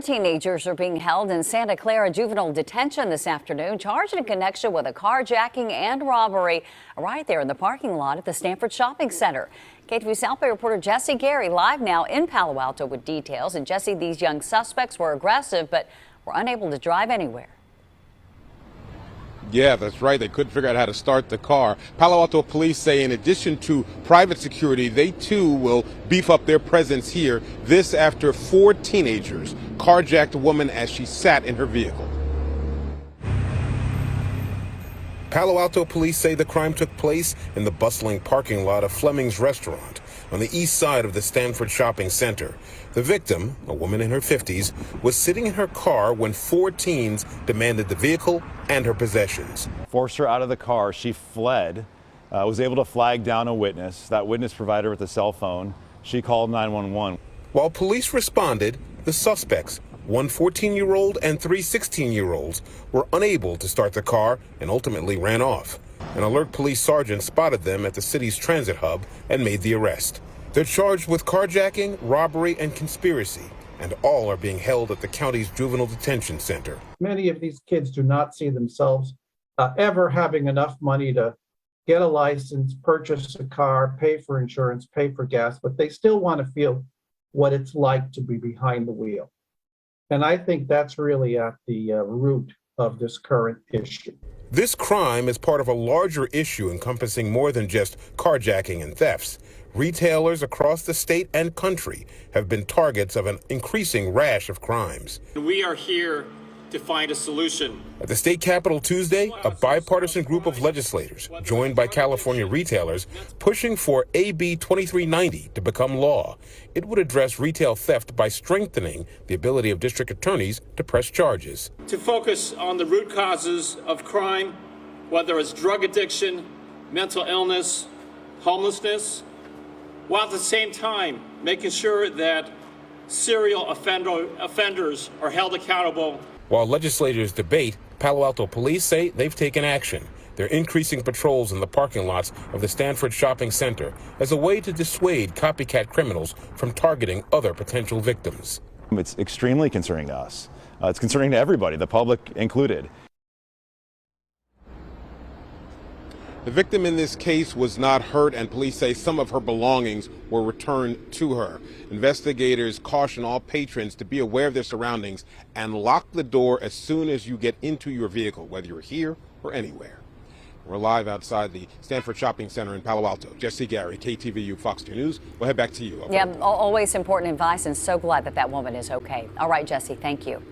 Teenagers are being held in Santa Clara juvenile detention this afternoon, charged in connection with a carjacking and robbery right there in the parking lot at the Stanford Shopping Center. KTVU South Bay reporter Jesse Gary live now in Palo Alto with details. And Jesse, these young suspects were aggressive but were unable to drive anywhere. Yeah, that's right. They couldn't figure out how to start the car. Palo Alto police say in addition to private security, they too will beef up their presence here. This after 4 teenagers carjacked a woman as she sat in her vehicle. Palo Alto police say the crime took place in the bustling parking lot of Fleming's Restaurant on the east side of the Stanford Shopping Center. The victim, a woman in her 50s, was sitting in her car when 4 teens demanded the vehicle and her possessions. Forced her out of the car. She fled, was able to flag down a witness. That witness provided her with a cell phone. She called 911. While police responded, the suspects, one 14-year-old and 3 16-year-olds, were unable to start the car and ultimately ran off. An alert police sergeant spotted them at the city's transit hub and made the arrest. They're charged with carjacking, robbery, and conspiracy, and all are being held at the county's juvenile detention center. Many of these kids do not see themselves ever having enough money to get a license, purchase a car, pay for insurance, pay for gas, but they still want to feel what it's like to be behind the wheel. And I think that's really at the root of this current issue. This crime is part of a larger issue encompassing more than just carjacking and thefts. Retailers across the state and country have been targets of an increasing rash of crimes. We are here to find a solution. At the state capitol Tuesday, a bipartisan group of legislators, joined by California retailers, pushing for AB 2390 to become law. It would address retail theft by strengthening the ability of district attorneys to press charges. To focus on the root causes of crime, whether it's drug addiction, mental illness, homelessness, while at the same time making sure that serial offenders are held accountable. While legislators debate, Palo Alto police say they've taken action. They're increasing patrols in the parking lots of the Stanford Shopping Center as a way to dissuade copycat criminals from targeting other potential victims. It's extremely concerning to us. It's concerning to everybody, the public included. The victim in this case was not hurt, and police say some of her belongings were returned to her. Investigators caution all patrons to be aware of their surroundings and lock the door as soon as you get into your vehicle, whether you're here or anywhere. We're live outside the Stanford Shopping Center in Palo Alto. Jesse Gary, KTVU, Fox 2 News. We'll head back to you. Yeah, always important advice, and so glad that that woman is okay. All right, Jesse, thank you.